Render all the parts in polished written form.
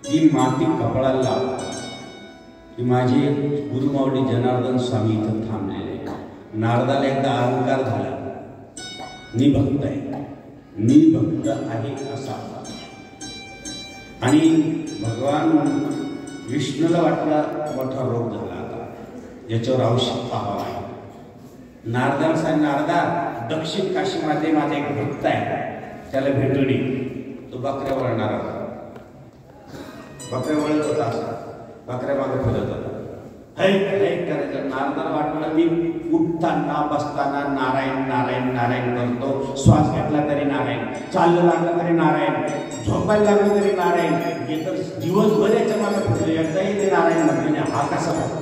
ती माती कपाळाला लावतात की माझे गुरुमाऊली जनार्दन स्वामी इथं थांबलेले. नारदाला एकदा अहंकार झाला, मी भक्त आहे, मी भक्त आहे असा. आणि भगवान विष्णूला वाटला मोठा रोग झाला, आता याच्यावर औषध पाहावं आहे. नारदाला सांग, नारदा दक्षिण काशीमध्ये माझा एक भक्त आहे, त्याला भेटून ये. तो बकऱ्या वळणार होता, बकऱ्या वळत होता, असा बकऱ्या मागे फिरत होता. हैक हैक करायचं. नारदाला वाटलं मी उठताना बसताना नारायण नारायण नारायण करतो, श्वास घेतला तरी नारायण, चाललं लागलं तरी नारायण, झोपायला लागलं तरी नारायण. हे तर दिवसभर याच्या मागे फिरले, एकदाही ते नारायण म्हटले नाही. हा कसा भक्त?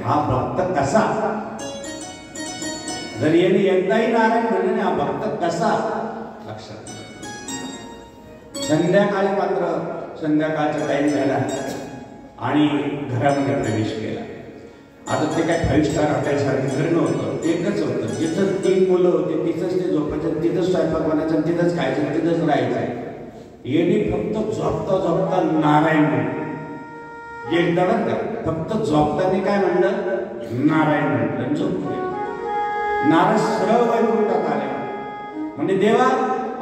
हा भक्त कसा? जर याने एकदाही नारायण म्हणले नाही, हा भक्त कसा? लक्षात. संध्याकाळी मात्र संध्याकाळचा टाइम झाला आणि घरामध्ये प्रवेश केला. आता ते काय 5 स्टार हॉटेल सारखं घर नव्हतं, एकच होतं. जिथं 3 मुलं होते तिथंच ते झोपायचं, तिथंच स्वयंपाक बनायचं, तिथंच खायचं, तिथंच राहायचं. येणे फक्त झोपता झोपता नारायण म्हणलं. एकदा बरं का, फक्त झोपताना काय म्हणलं? नारायण म्हटलं, झोप गेलं. नारायण सरळ वैकुंठात आले. म्हणजे देवा,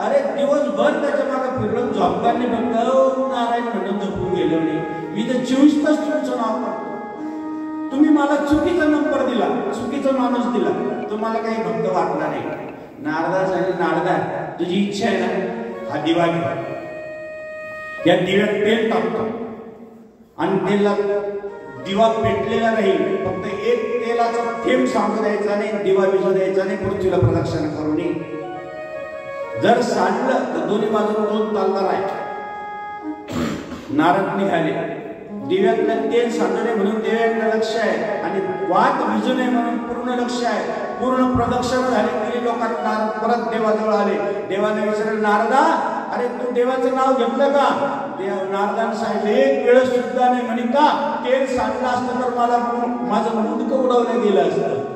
अरे दिवसभर त्याच्या मागे फिरलं, झोपताना फक्त नारायण म्हणून झोपून गेलो नाही. मी तर 24 तास तुमचं नाव करतो. तुम्ही मला चुकीचा नंबर दिला, चुकीचा माणूस दिला, तुम्हाला काही भक्त वाटला नाही. नारदा सांगितलं, नारदा तुझी इच्छा आहे ना, हा दिवा घे, या दिव्यात तेल टाकतो आणि तेला दिवा पेटलेला राहील. फक्त एक तेलाचा थेंब सांगू द्यायचा नाही, दिवा विझू द्यायचा नाही, पृथ्वीला प्रदक्षिणा करू नये. जर सांडलं तर दोन्ही बाजूला 2 तालदार आहे. नारद निघाले. दिव्यातलं तेल सांडू नये म्हणून देवाकडे लक्ष आहे आणि वात विझू नये म्हणून पूर्ण लक्ष आहे. पूर्ण प्रदक्षिणा झाली. 3 लोकात नारद परत देवाजवळ आले. देवाने विचारलं, नारदा अरे तू देवाचं नाव घेतलं का? नारदाने सांगितलं, एक वेळ सुद्धा नाही. म्हणे का? तेल सांडलं असतं तर मला माझं मुंडकं उडवलं गेलं असतं,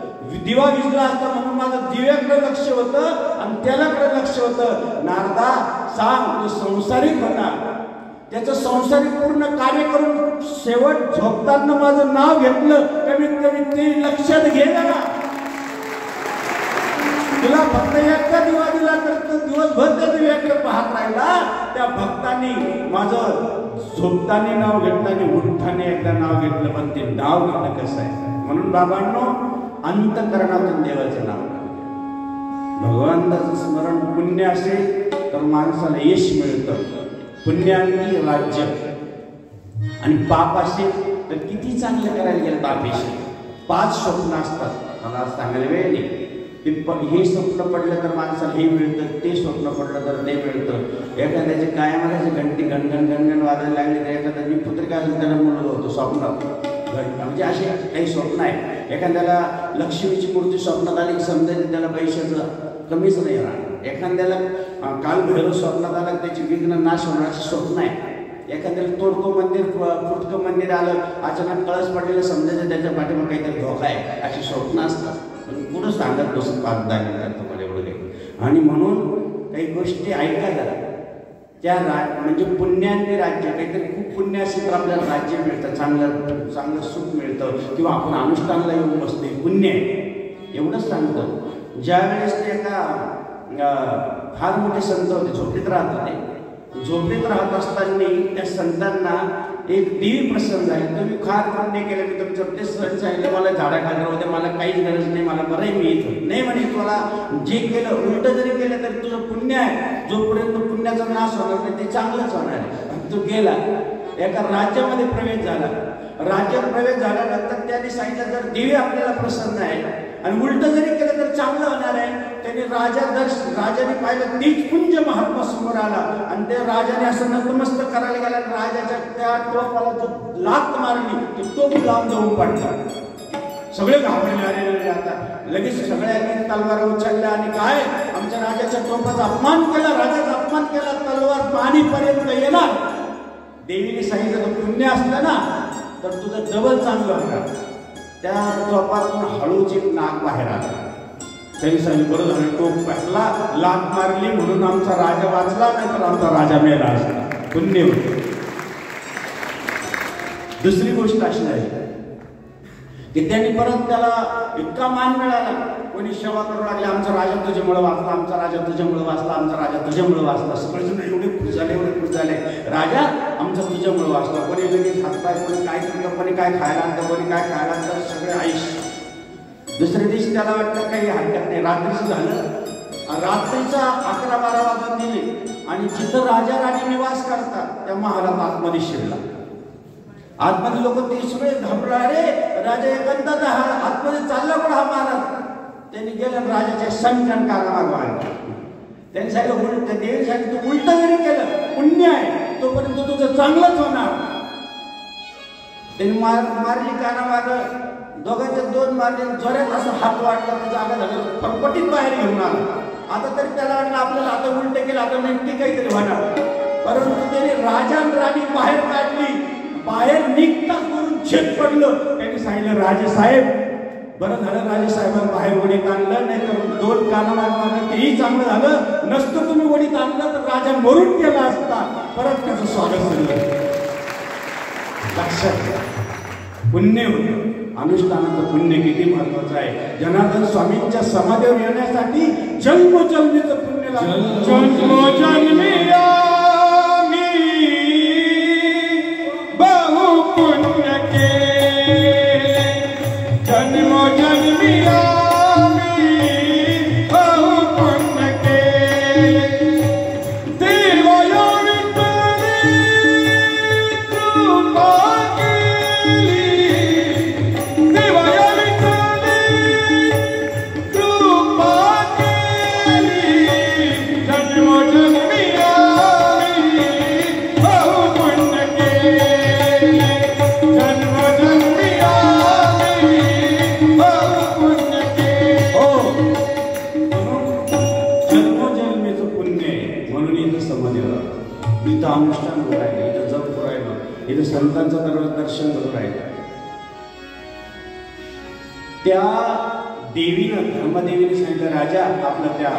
दिवा विजला असता म्हणून माझं दिव्याकडे लक्ष होतं आणि त्यालाकडे लक्ष होतं. नारदा सांग, तू संसारिक होता, त्याचं संसारिक पूर्ण कार्य करून शेवट झोपताना माझं नाव घेतलं, कमीत कमी ते लक्षात घे ना. तुला फक्त एकदा दिवा दिला तर तो दिवसभर त्या दिव्याकडे पाहत राहिला. त्या भक्तांनी माझं झोपताना नाव घेतलं आणि उठताना एकदा नाव घेतलं, पण ते नाव घेणं कसं आहे? म्हणून बाबांनो, अंतःकरणातून देवाचं नाव. भगवंताचं स्मरण पुण्य असेल तर माणसाला यश मिळतं, पुण्यानी राज्य. आणि पाप असेल तर किती चांगलं करायला गेलं तापेशी. 5 स्वप्न असतात, मला सांगायला वेळ नाही. हे स्वप्न पडलं तर माणसाला हे मिळतं, ते स्वप्न पडलं तर ते मिळतं. एखाद्याचे कायमाची घंटी घनघन घनघन वाजायला लागली तर एखाद्याची पुत्रिका असेल त्याला मुलगा होतो स्वप्नात. म्हणजे असे काही स्वप्न आहे. एखाद्याला लक्ष्मीची मूर्ती स्वप्नात आली की समजायचं त्याला पैशाचं कमीच नाही राहणार. एखाद्याला कालभैरव स्वप्नात आला त्याची विघ्न नाश होण्याचे स्वप्न आहे. एखाद्याला तोडकं मंदिर फुटकं मंदिर आलं, अचानक कळस पडलेलं समजायचं त्याच्या पाठीमागे काहीतरी धोका आहे, अशी स्वप्न असतात. पण कुठं सांगत बसून 5-10 मिनिटात तुम्हाला एवढं काही. आणि म्हणून काही गोष्टी ऐका जरा. त्या म्हणजे पुण्याने राज्य, काहीतरी खूप पुण्य असेल तर आपल्याला राज्य मिळतं, चांगलं चांगलं सुख मिळतं, किंवा आपण अनुष्ठानाला येऊन बसतो, पुण्य आहे एवढंच सांगतो. ज्यावेळेस ते एका फार मोठे संत होते, झोपडीत राहत होते. झोपडीत राहत असताना त्या संतांना एक देवी प्रसन्न झाली. तुम्ही फार पुण्य केलं, मी तुमचं ते सण सांगितलं, मला झाडाखाली होते, मला काहीच गरज नाही, मला बरंही मी येतो नाही. म्हणे तुला जे केलं उलट जरी केलं तरी तुझं पुण्य आहे, जोपर्यंत पुण्याचा नाश होणार नाही ते चांगलंच होणार आहे. तो गेला, एका राज्यामध्ये प्रवेश झाला. राज्यात प्रवेश झाल्यानंतर त्याने सांगितलं, जर देवी आपल्याला प्रसन्न आहे आणि उलट जरी केलं तर चांगलं होणार आहे. त्याने राजाने पाहिलं, तीच पुंज महात्मा समोर आला आणि त्या राजाने असं नतमस्तक करायला गेला. राजाच्या त्या टोपाला जो लात मारली ती टोप लावून जाऊन पडला. सगळे घाबरले, आलेले. आता लगेच सगळ्यांनी तलवार उचलल्या आणि काय आमच्या राजाच्या टोपाचा अपमान केला, राजाचा अपमान केला, तलवार पाणीपर्यंत येणार. देवीने सांगितलं, पुण्य असलं ना तर तुझं डबल चांगलं होणार. त्या टोपातून हळूच एक नाग बाहेर आला. त्यांनी सांगितलं बरं झालं टोक पेटला, लात मारली म्हणून आमचा राजा वाचला, नाही तर आमचा राजा मेला असता. पुण्य होतं. दुसरी गोष्ट अशी आहे की त्यांनी परत त्याला इतका मान मिळाला. कोणी सेवा करू लागले, आमचा राजा तुझ्यामुळे वाचला, आमचा राजा तुझ्यामुळे वाचला, आमचा राजा तुझ्यामुळे वाचला. सगळेजण एवढे खुश झाले, एवढे खुश झाले, राजा आमचा तुझ्यामुळे वाचला. कोणी लगेच हातपाय, कोणी काय करतं, कोणी काय खायला आणतं, कोणी काय खायला आणतं, सगळे आईश. दुसऱ्या दिवशी त्याला वाटलं काही हरकत नाही. रात्रीचं झालं, रात्रीचा 11-12 वाजून दिले आणि जिथं राजा राणी निवास करतात त्या महालात आतमध्ये शिरला. आतमध्ये लोक ते सगळे घाबरले, राजा एकांतात आतमध्ये चालला पण हा महाराज. त्यांनी गेलं राजाच्या सणकण कानामाग मारला. त्यांनी सांगितलं उलट, देवी सांगितलं तू उलट जरी केलं पुण्य आहे, तोपर्यंत तुझं चांगलंच होणार. त्यांनी मारली कानामाग, दोघांच्या 2 मारले, जोरात असं हात वाटला, जागा झालं, फटफटीत बाहेर घेऊन आला. आता तरी त्याला वाटलं आपल्याला आता उलट केलं, आता नेमकी काहीतरी होणार. परंतु त्याने राजा आणि राणी बाहेर काढली. बाहेर निघताच करून छेद पडलं. त्यांनी सांगितलं राजेसाहेब, बरं झालं राजेसाहेबांना बाहेर वडीत आणलं, नाही तर 2 कानामाग मारलं तेही चांगलं झालं. नसतं तुम्ही वडीत आणलं तर राजा मरून गेला असता. परत त्याचं स्वागत झालं. लक्षात घ्या, पुण्य होतं. अनुष्ठानाचं पुण्य किती महत्वाचं आहे. जनार्दन स्वामींच्या समाधीवर येण्यासाठी जन्मोजन्मीचं पुण्य लागतं. जन्मोजन्मी बहु पुण्य केले, जन्मोजन्मी बहु पुण्य केले. देवाया विठ्ठली कृपा केली, देवाया विठ्ठली कृपा केली. जन्मोजन्मी बहु पुण्य केले, जन्मोजन्मी बहु पुण्य केले. हो, जन्मोजन्मीचं पुण्य आहे. म्हणून इथं समाधीवर, इथं अनुष्ठान होत राहिलं, इथं जप होत राहिलं, इथं संतांचं दर्शन होत राहिलं. त्या देवीनं, धर्मदेवीने सांगितलं राजा आपलं त्या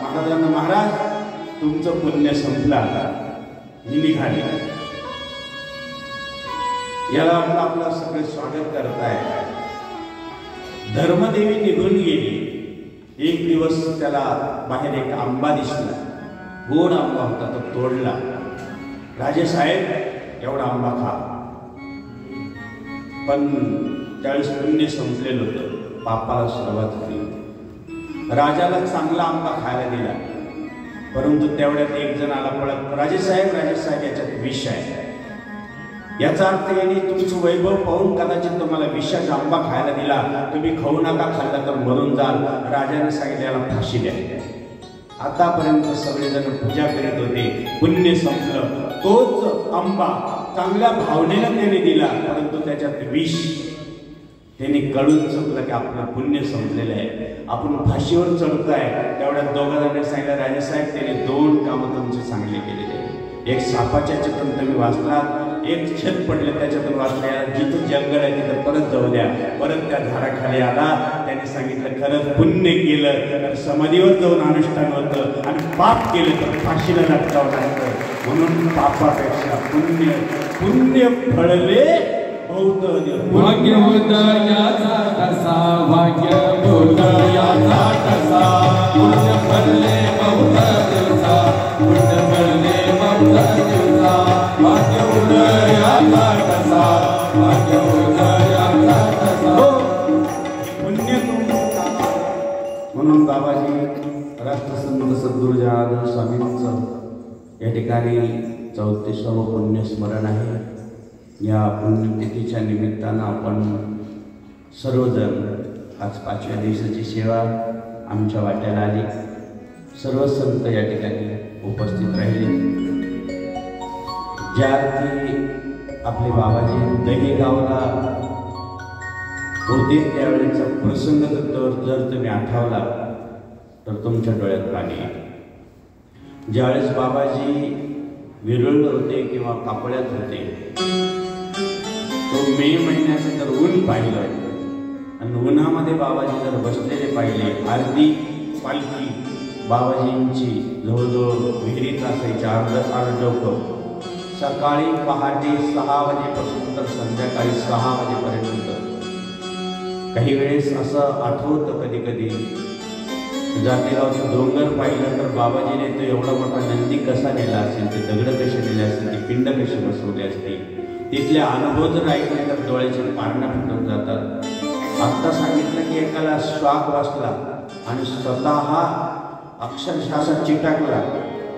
महाराजांना, महाराज तुमचं पुण्य संपलं, आता मी निघाले. याला आपलं सगळे स्वागत करताय. धर्मदेवी निघून गेली. एक दिवस त्याला बाहेर एक आंबा दिसला, गोड आंबा होता, तो तोडला. राजेसाहेब एवढा आंबा खा. पण त्यावेळेस पुण्य संपलेलं होतं, पापाला सुरुवात झाली. राजाला चांगला आंबा खायला दिला, परंतु तेवढ्यात एक जण आला पळत, राजेसाहेब राजेसाहेब याच्यात विष आहे. याचा अर्थ याने तुमचं वैभव पाहून कदाचित तुम्हाला विषाचा आंबा खायला दिला, तुम्ही खाऊ नका, खाल्ला तर मरून जाल. राजाने सांगितलं याला फाशी द्या. आतापर्यंत सगळेजण पूजा करीत होते, पुण्य संपलं. तोच आंबा चांगल्या भावनेनं त्याने दिला, परंतु त्याच्यात विष. त्यांनी कळून चुकलं की आपलं पुण्य संपलेलं आहे, आपण फाशीवर चढतोय. तेवढ्यात 2 जणांनी सांगितलं राजेसाहेब त्याने 2 कामं तुमचे चांगले केलेले आहे. एक सापाच्या याच्यातून तुम्ही वाचला, एक छत पडले त्याच्यातून वाचल्या. जिथं जंगल आहे तिथं परत जाऊ द्या. परत त्या झाडाखाली आला. त्याने सांगितलं खरंच पुण्य केलं तर समाधीवर जाऊन अनुष्ठान होतं, आणि पाप केलं तर फाशीला लटकावं लागतं. म्हणून पापापेक्षा पुण्य, पुण्य फळले बहुत भाग्य होतं याचा कसा, भाग्य होतं याचा कसा. पुण्य फळले बहुत दिवसा, पुण्य फळले बहुत दिवसा. भाग्य होतं याचा कसा, भाग्य होतं याचा कसा. पुण्य म्हणून बाबाजी राष्ट्रसंत सद्गुरू जनार्दन स्वामींचं या ठिकाणी 34वं पुण्यस्मरण आहे. या पुण्यतिथीच्या निमित्तानं आपण सर्वजण आज 5व्या दिवसाची सेवा आमच्या वाट्याला आली. सर्व संत या ठिकाणी उपस्थित राहिले. ज्या अर्थी आपले बाबाजी दहेगावला होते त्यावेळेचा प्रसंग जर तुम्ही आठवला तर तुमच्या डोळ्यात पाणी आहे. ज्यावेळेस बाबाजी विरळ होते किंवा कापड्यात होते, तो मे महिन्याचं जर ऊन पाहिलं आणि उन्हामध्ये बाबाजी जर बसलेले पाहिले, अगदी पालखी बाबाजींची जवळजवळ विहिरीत असायची अर्धवट. सकाळी पहाटे 6 वाजेपासून तर संध्याकाळी 6 वाजेपर्यंत. काही वेळेस असं आठवतं कधी कधी जातेगावचं डोंगर पाहिलं तर बाबाजीने तो एवढा मोठा नंदी कसा नेला असेल, ते दगड कसे नेले असतील, ते पिंड कसे बसवले असतील, तिथले अनुभव जर ऐकले तर डोळ्याचे पारणं फुटून जातात. आत्ता सांगितलं की एकाला श्वास बसला आणि स्वतः अक्षरशः असा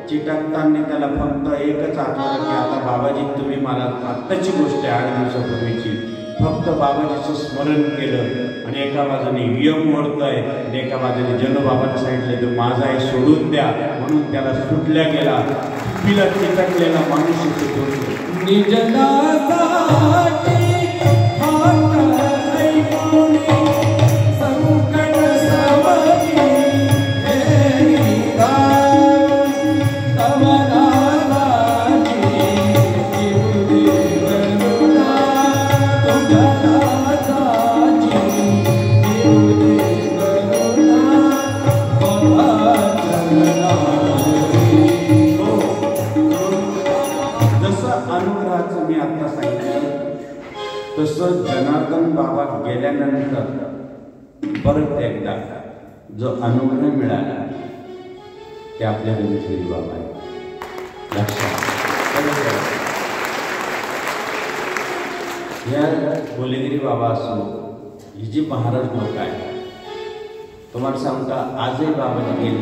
चिटकताना त्याला फक्त एकच आठवलं की आता बाबाजी तुम्ही मला आत्ताची गोष्ट आहे 8 दिवसापूर्वीची, फक्त बाबाजीचं स्मरण केलं आणि एका बाजूने यम ओढतोय आणि एका बाजूने जनबाबांना सांगितलं तो माझा आहे सोडून द्या, म्हणून त्याला सुटल्या गेला. तिला चिटकलेला माणूस अनुग्रहाचं मी आता सांगितलं तसं जनार्दन बाबा गेल्यानंतर परत एकदा जो अनुग्रह मिळाला ते आपल्या गणेशगिरी बाबा आहे. लक्षात या बोलेगिरी बाबा असो, ही जी महाराज लोक आहे तुम्हाला सांगता आजही बाबाजी गेले,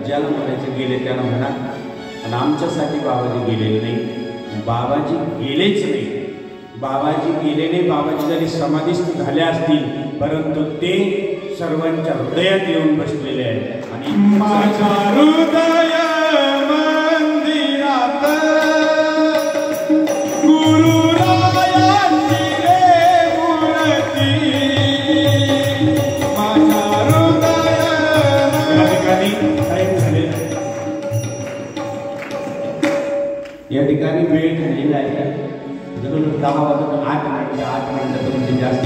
ज्याला म्हणायचे गेले त्याला म्हणा, आणि आमच्यासाठी बाबाजी गेलेले नाही. बाबाजी गेलेच नाही, बाबाजी गेले नाही. बाबाजी जरी समाधीस्थ झाले असतील परंतु ते सर्वांच्या हृदयात येऊन बसलेले आहेत. आणि माझ्या हृदय मंदिरात गुरुरायांची रे मूर्ती, माझ्या हृदय. या ठिकाणी टाईम झालेला आहे, या ठिकाणी वेळ झालेला आहे. जवळ 10 वाजून 8 मिनिटं तुमचे जास्त